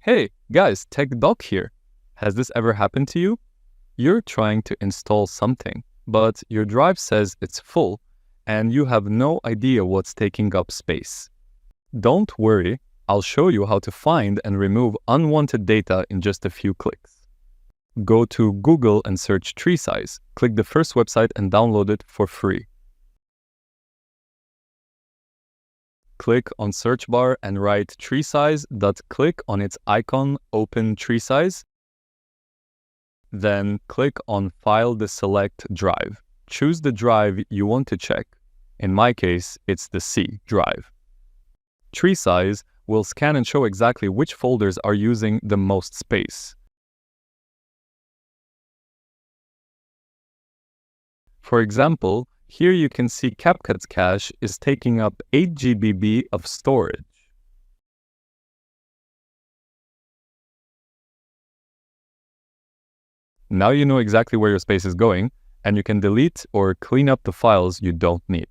Hey, guys, Tech Doc here. Has this ever happened to you? You're trying to install something, but your drive says it's full, and you have no idea what's taking up space. Don't worry, I'll show you how to find and remove unwanted data in just a few clicks. Go to Google and search TreeSize. Click the first website and download it for free. Click on search bar and write TreeSize. Click on its icon, open TreeSize. Then click on File the select drive. Choose the drive you want to check. In my case, it's the C drive. TreeSize will scan and show exactly which folders are using the most space. For example, here you can see CapCut's cache is taking up 8 GB of storage. Now you know exactly where your space is going, and you can delete or clean up the files you don't need.